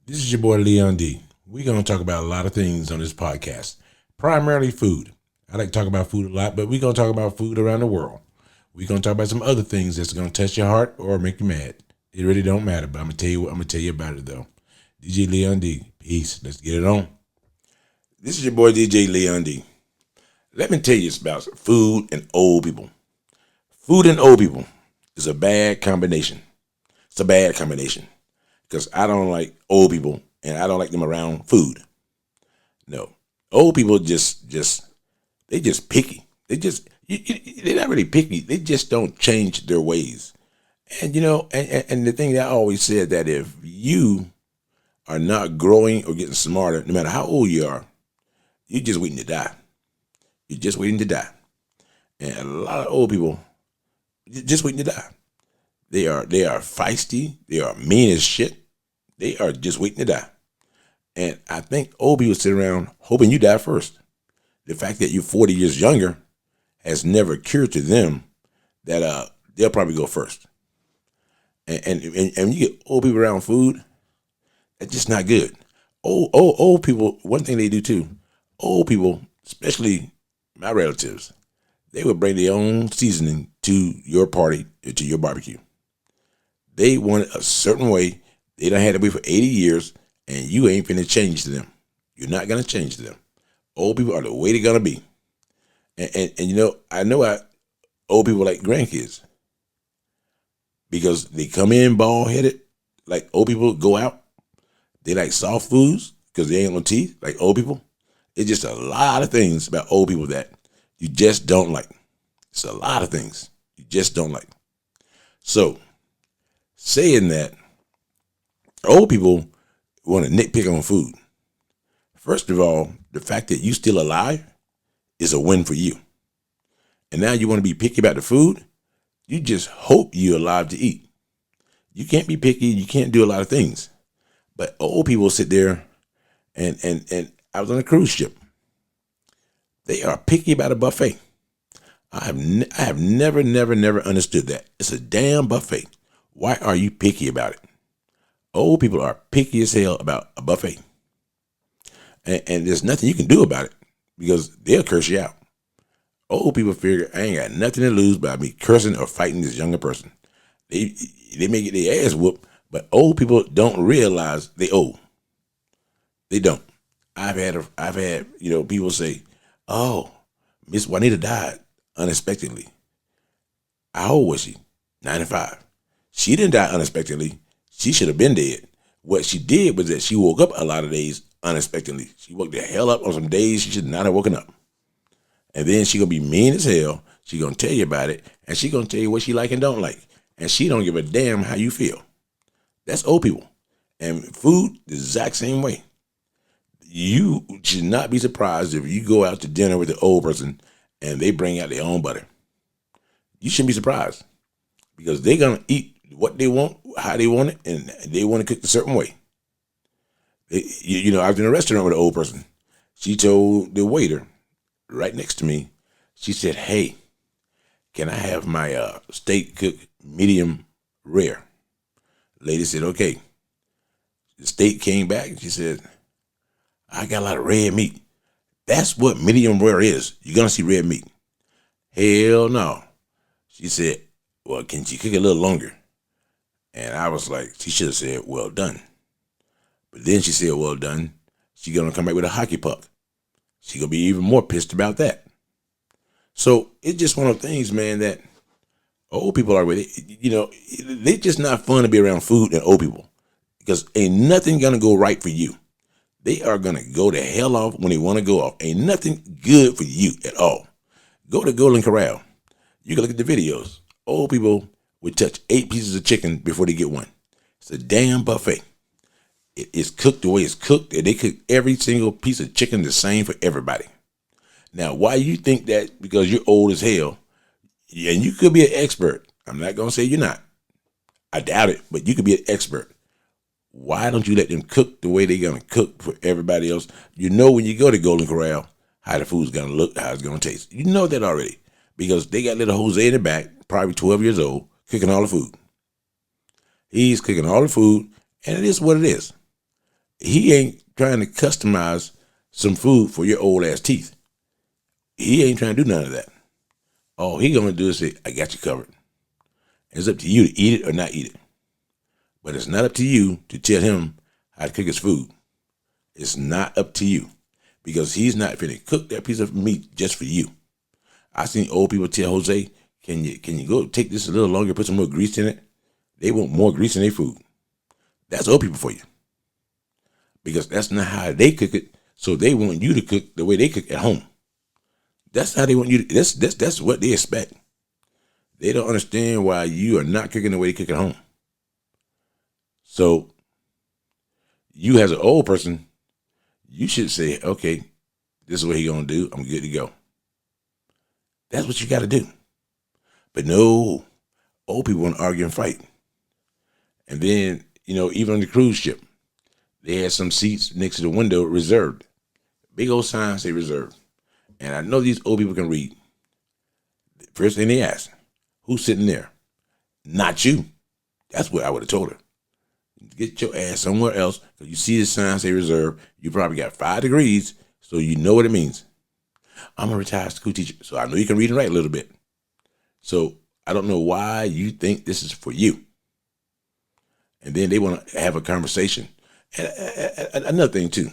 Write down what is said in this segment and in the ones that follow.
This is your boy Leon D. We're going to talk about a lot of things on this podcast, primarily food. I like to talk about food a lot, but we're going to talk about food around the world. We're going to talk about some other things that's going to touch your heart or make you mad. It really don't matter, but I'm going to tell you what I'm going to tell you about it though. DJ Leon D. Peace. Let's get it on. This is your boy DJ Leon D. Let me tell you about food and old people. Food and old people is a bad combination. It's a bad combination because I don't like old people and I don't like them around food. No, old people they just picky. They're not really picky. They just don't change their ways. And and the thing that I always said that if you are not growing or getting smarter, no matter how old you are, you're just waiting to die. You're just waiting to die. And a lot of old people just waiting to die. They are feisty. They are mean as shit. They are just waiting to die. And I think old people sit around hoping you die first. The fact that you're 40 years younger has never occurred to them that they'll probably go first. And when you get old people around food, that's just not good. Old people, one thing they do too, old people, especially my relatives, they would bring their own seasoning to your party, to your barbecue. They want it a certain way. They done had it for 80 years, and you ain't finna change to them. You're not gonna change to them. Old people are the way they're gonna be. And I know old people like grandkids because they come in bald headed, like old people go out. They like soft foods because they ain't no teeth, like old people. It's just a lot of things about old people that you just don't like. It's a lot of things you just don't like. So, saying that, old people want to nitpick on food. First of all, the fact that you still alive is a win for you. And now you want to be picky about the food? You just hope you're alive to eat. You can't be picky. You can't do a lot of things. But old people sit there and I was on a cruise ship. They are picky about a buffet. I have never understood that. It's a damn buffet. Why are you picky about it? Old people are picky as hell about a buffet. And there's nothing you can do about it because they'll curse you out. Old people figure I ain't got nothing to lose by me cursing or fighting this younger person. They may get their ass whooped, but old people don't realize they old. They don't. I've had people say, "Oh, Miss Juanita died unexpectedly." How old was she? 95. She didn't die unexpectedly. She should have been dead. What she did was that she woke up a lot of days unexpectedly. She woke the hell up on some days she should not have woken up. And then she gonna be mean as hell. She gonna tell you about it, and she gonna tell you what she like and don't like. And she don't give a damn how you feel. That's old people. And food, the exact same way. You should not be surprised if you go out to dinner with an old person and they bring out their own butter. You shouldn't be surprised because they're gonna eat what they want, how they want it, and they want to cook a certain way. I was in a restaurant with an old person. She told the waiter right next to me, she said, "Hey, can I have my steak cooked medium rare?" Lady said, "Okay." The steak came back and she said, "I got a lot of red meat." That's what medium rare is. You're going to see red meat. Hell no. She said, "Well, can she cook it a little longer?" And I was like, she should have said, "Well done." But then she said, "Well done." She going to come back with a hockey puck. She going to be even more pissed about that. So it's just one of the things, man, that old people are with it. They're just not fun to be around food and old people because ain't nothing going to go right for you. They are going to go the hell off when they want to go off. Ain't nothing good for you at all. Go to Golden Corral. You can look at the videos. Old people would touch 8 pieces of chicken before they get one. It's a damn buffet. It is cooked the way it's cooked. And they cook every single piece of chicken the same for everybody. Now, why you think that? Because you're old as hell, and you could be an expert. I'm not going to say you're not. I doubt it, but you could be an expert. Why don't you let them cook the way they're going to cook for everybody else? You know when you go to Golden Corral, how the food's going to look, how it's going to taste. You know that already because they got little Jose in the back, probably 12 years old, cooking all the food. He's cooking all the food, and it is what it is. He ain't trying to customize some food for your old ass teeth. He ain't trying to do none of that. All he gonna do is say, I got you covered. It's up to you to eat it or not eat it. But it's not up to you to tell him how to cook his food. It's not up to you. Because he's not finna cook that piece of meat just for you. I seen old people tell Jose, can you go take this a little longer, put some more grease in it? They want more grease in their food. That's old people for you. Because that's not how they cook it. So they want you to cook the way they cook at home. That's how they want you to, that's what they expect. They don't understand why you are not cooking the way they cook at home. So you as an old person, you should say, okay, this is what he gonna do. I'm good to go. That's what you got to do. But no, old people want to argue and fight. And then, even on the cruise ship, they had some seats next to the window reserved. Big old signs say reserved. And I know these old people can read. First thing they ask, who's sitting there? Not you. That's what I would have told her. Get your ass somewhere else, because you see the sign say reserved. You probably got 5 degrees, so you know what it means. I'm a retired school teacher, so I know you can read and write a little bit. So I don't know why you think this is for you. And then they want to have a conversation. And another thing too,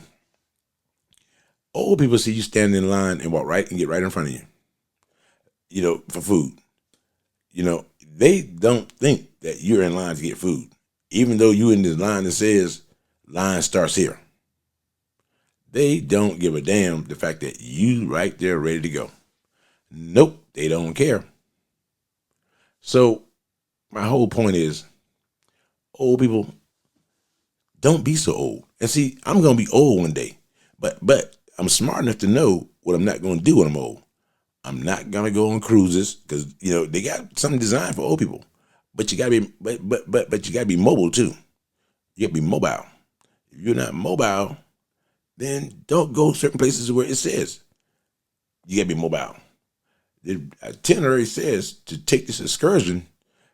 old people see you standing in line and walk right and get right in front of you, for food. They don't think that you're in line to get food, even though you in this line that says line starts here. They don't give a damn the fact that you right there ready to go. Nope, they don't care. So my whole point is, old people, don't be so old. And see, I'm gonna be old one day, but I'm smart enough to know what I'm not gonna do when I'm old. I'm not gonna go on cruises because they got something designed for old people. But you gotta be, but you gotta be mobile too. You gotta be mobile. If you're not mobile, then don't go certain places where it says you gotta be mobile. The itinerary says to take this excursion,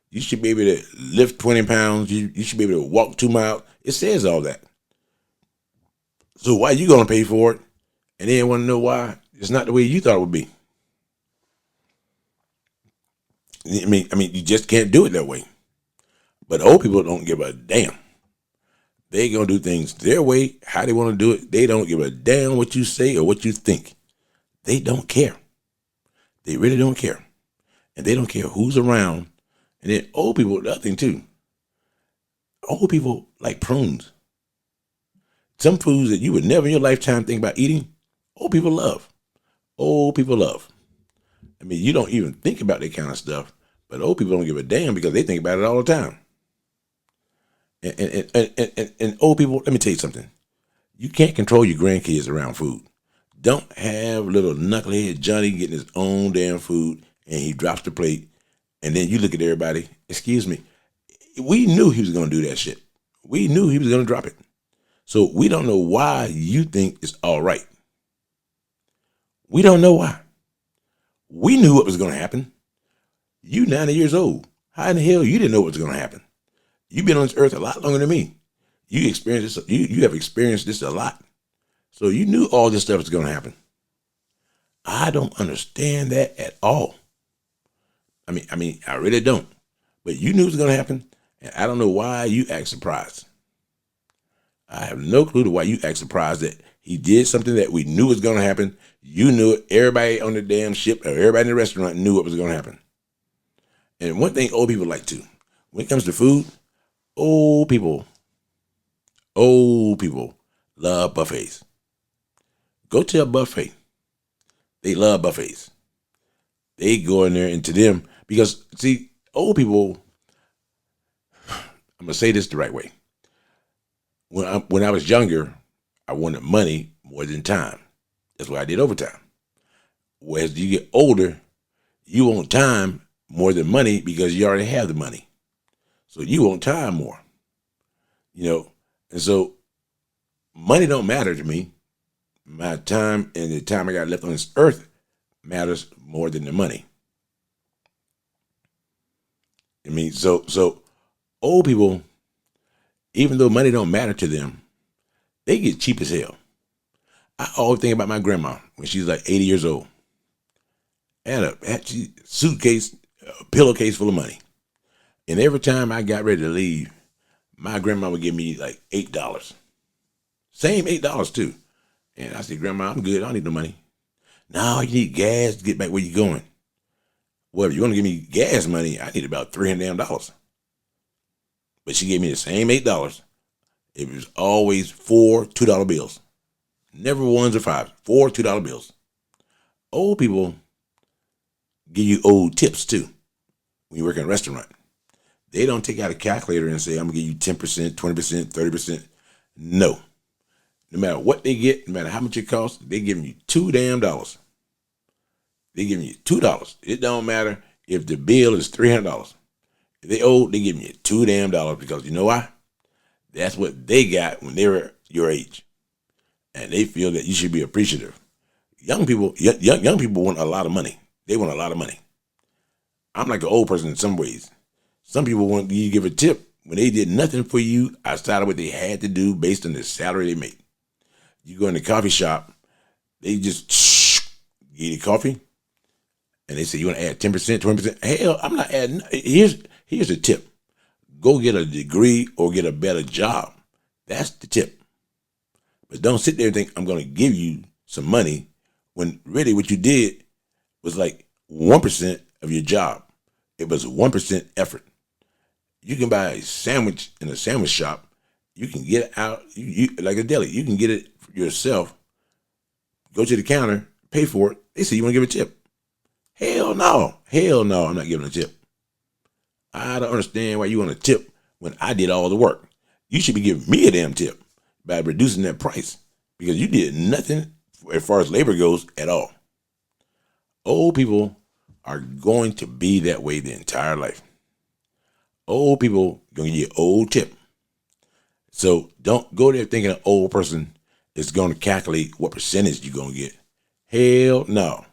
you should be able to lift 20 pounds. You should be able to walk 2 miles. It says all that. So why are you gonna pay for it and then want to know why it's not the way you thought it would be? I mean, you just can't do it that way. But old people don't give a damn. They gonna do things their way, how they want to do it. They don't give a damn what you say or what you think. They don't care. They really don't care. And they don't care who's around. And then old people, the other thing too, old people like prunes. Some foods that you would never in your lifetime think about eating, old people love. Old people love. I mean, you don't even think about that kind of stuff, but old people don't give a damn because they think about it all the time. And old people, let me tell you something. You can't control your grandkids around food. Don't have little knucklehead Johnny getting his own damn food and he drops the plate and then you look at everybody, excuse me. We knew he was going to do that shit. We knew he was going to drop it. So we don't know why you think it's all right. We don't know why. We knew what was going to happen. You 90 years old. How in the hell you didn't know what was going to happen? You've been on this earth a lot longer than me. You experienced this. You have experienced this a lot. So you knew all this stuff was going to happen. I don't understand that at all. I mean, I really don't. But you knew it was going to happen, and I don't know why you act surprised. I have no clue to why you act surprised that he did something that we knew was going to happen. You knew it. Everybody on the damn ship or everybody in the restaurant knew what was going to happen. And one thing old people like to, when it comes to food, old people love buffets. Go to a buffet. They love buffets. They go in there and to them, because see, old people, I'm going to say this the right way. When I was younger, I wanted money more than time. That's why I did overtime. Whereas you get older, you want time more than money because you already have the money. So you want time more. And so money don't matter to me. My time and the time I got left on this earth matters more than the money. I mean, so old people, even though money don't matter to them, they get cheap as hell. I always think about my grandma when she's like 80 years old. Had a suitcase, a pillowcase full of money. And every time I got ready to leave, my grandma would give me like $8. Same $8 too. And I said, Grandma, I'm good. I don't need no money. No, you need gas to get back where you're going. Well, if you're going to give me gas money, I need about $300. But she gave me the same $8. It was always 4 $2 bills. Never ones or fives. 4 $2 bills. Old people give you old tips too when you work in a restaurant. They don't take out a calculator and say, I'm going to give you 10%, 20%, 30%. No. No matter what they get, no matter how much it costs, they giving you $2 damn. They giving you $2. It don't matter if the bill is $300. If they owe, they giving you $2 damn because you know why? That's what they got when they were your age, and they feel that you should be appreciative. Young people want a lot of money. They want a lot of money. I'm like an old person in some ways. Some people want you to give a tip when they did nothing for you outside of what they had to do based on the salary they made. You go in the coffee shop, they just give you coffee, and they say, you want to add 10%, 20%? Hell, I'm not adding. Here's a tip. Go get a degree or get a better job. That's the tip. But don't sit there and think, I'm going to give you some money when really what you did was like 1% of your job. It was 1% effort. You can buy a sandwich in a sandwich shop. You can get it out, you like a deli. You can get it yourself. Go to the counter, pay for it. They say, you want to give a tip? Hell no. Hell no, I'm not giving a tip. I don't understand why you want a tip when I did all the work. You should be giving me a damn tip by reducing that price because you did nothing as far as labor goes at all. Old people are going to be that way the entire life. Old people going to give you an old tip. So don't go there thinking an old person is going to calculate what percentage you're going to get. Hell no.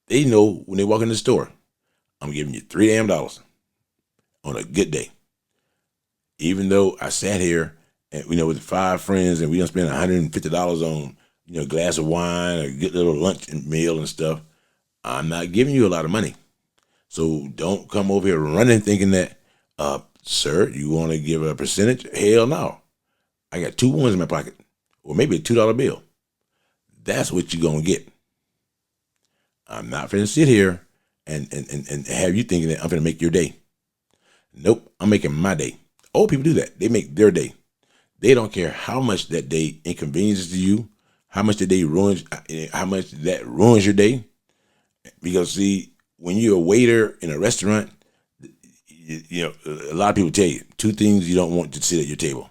They know when they walk in the store, I'm giving you $3 damn on a good day. Even though I sat here and with 5 friends and we done spent $150 on a glass of wine, a good little lunch and meal and stuff, I'm not giving you a lot of money. So don't come over here running thinking that, sir, you want to give a percentage? Hell no. I got 2 ones in my pocket, or maybe a $2 bill. That's what you're going to get. I'm not finna sit here and have you thinking that I'm finna make your day. Nope, I'm making my day. Old people do that. They make their day. They don't care how much that day inconveniences to you, how much that ruins your day. Because see, when you're a waiter in a restaurant, a lot of people tell you 2 things you don't want to sit at your table.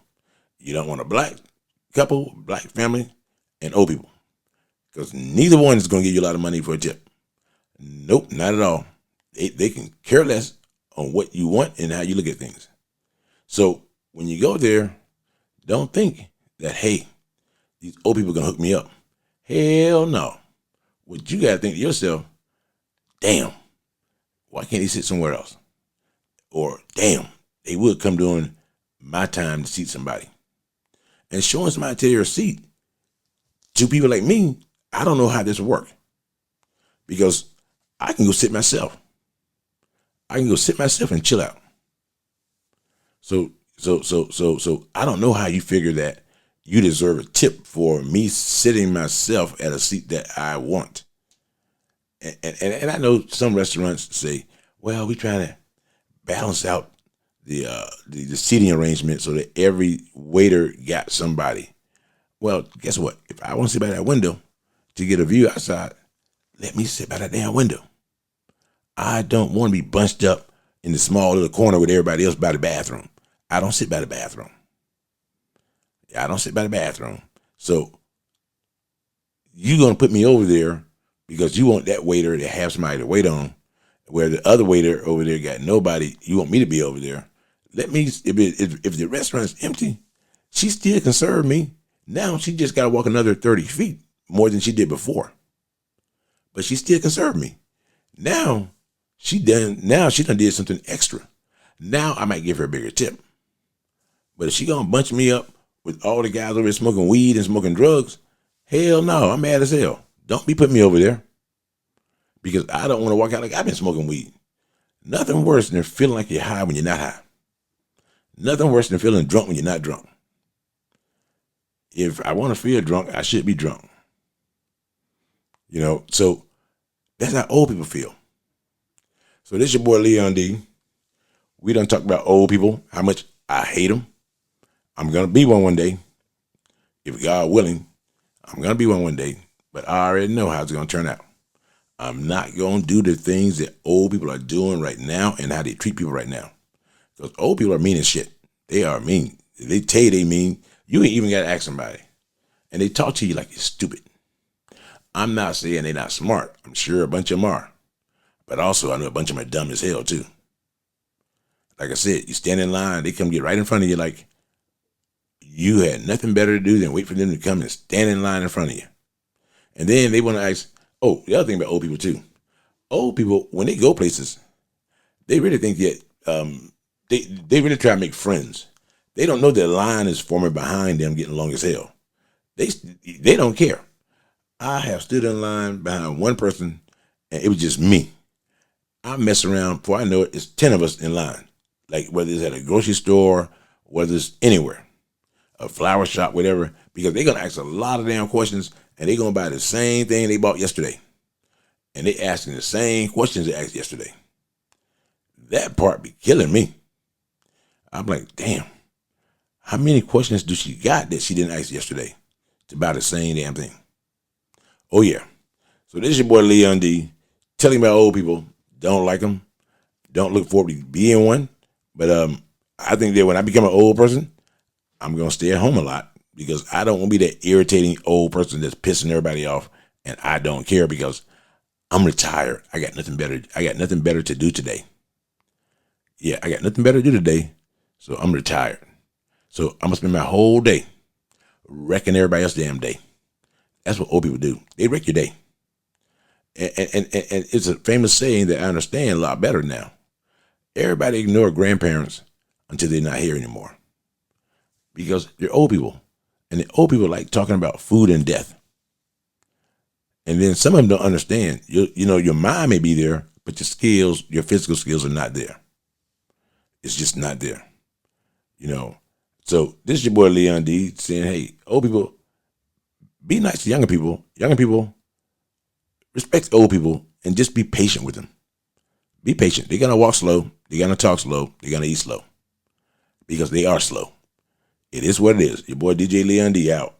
You don't want a black couple, black family, and old people. Because neither one is going to give you a lot of money for a tip. Nope, not at all. They can care less on what you want and how you look at things. So when you go there, don't think that, hey, these old people are going to hook me up. Hell no. What you got to think to yourself, damn, why can't they sit somewhere else? Or, damn, they would come during my time to seat somebody. And showing somebody to their seat, to people like me, I don't know how this will work. Because I can go sit myself. I can go sit myself and chill out. So I don't know how you figure that you deserve a tip for me sitting myself at a seat that I want. And I know some restaurants say, well, we're trying to balance out the seating arrangement so that every waiter got somebody. Well, guess what? If I want to sit by that window to get a view outside, let me sit by that damn window. I don't want to be bunched up in the small little corner with everybody else by the bathroom. I don't sit by the bathroom. I don't sit by the bathroom. So you're going to put me over there because you want that waiter to have somebody to wait on, where the other waiter over there got nobody. You want me to be over there. Let me, if the restaurant's empty, she still can serve me. Now she just got to walk another 30 feet more than she did before. But she still can serve me. Now she done did something extra. Now I might give her a bigger tip. But if she gonna bunch me up with all the guys over there smoking weed and smoking drugs. Hell no, I'm mad as hell. Don't be putting me over there because I don't want to walk out like I've been smoking weed. Nothing worse than feeling like you're high when you're not high. Nothing worse than feeling drunk when you're not drunk. If I want to feel drunk, I should be drunk. So that's how old people feel. So this your boy Leon D. We done talked about old people, how much I hate them. I'm going to be one day. If God willing, I'm going to be one day. But I already know how it's going to turn out. I'm not going to do the things that old people are doing right now and how they treat people right now. Because old people are mean as shit. They are mean. They tell you they mean. You ain't even got to ask somebody. And they talk to you like you're stupid. I'm not saying they're not smart. I'm sure a bunch of them are. But also I know a bunch of them are dumb as hell too. Like I said, you stand in line, they come get right in front of you like you had nothing better to do than wait for them to come and stand in line in front of you. And then they want to ask, the other thing about old people too. Old people, when they go places, they really think that they really try to make friends. They don't know that line is forming behind them getting long as hell. They don't care. I have stood in line behind one person and it was just me. I mess around, before I know it, it's 10 of us in line. Like whether it's at a grocery store, whether it's anywhere, a flower shop, whatever, because they're going to ask a lot of damn questions and they're going to buy the same thing they bought yesterday. And they asking the same questions they asked yesterday. That part be killing me. I'm like, damn, how many questions do she got that she didn't ask yesterday to buy the same damn thing? Oh yeah. So this is your boy Leon D. Telling about old people. Don't like them. Don't look forward to being one. But I think that when I become an old person, I'm going to stay at home a lot because I don't want to be that irritating old person that's pissing everybody off. And I don't care because I'm retired. I got nothing better to do today. Yeah, I got nothing better to do today. So I'm retired. So I'm going to spend my whole day wrecking everybody else's damn day. That's what old people do. They wreck your day. And it's a famous saying that I understand a lot better now. Everybody ignore grandparents until they're not here anymore. Because they're old people. And the old people like talking about food and death. And then some of them don't understand. Your mind may be there, but your skills, your physical skills are not there. It's just not there. So this is your boy Leon D saying, hey, old people, be nice to younger people. Younger people, respect old people and just be patient with them. Be patient. They're going to walk slow. They're going to talk slow. They're going to eat slow because they are slow. It is what it is. Your boy DJ Leon D out.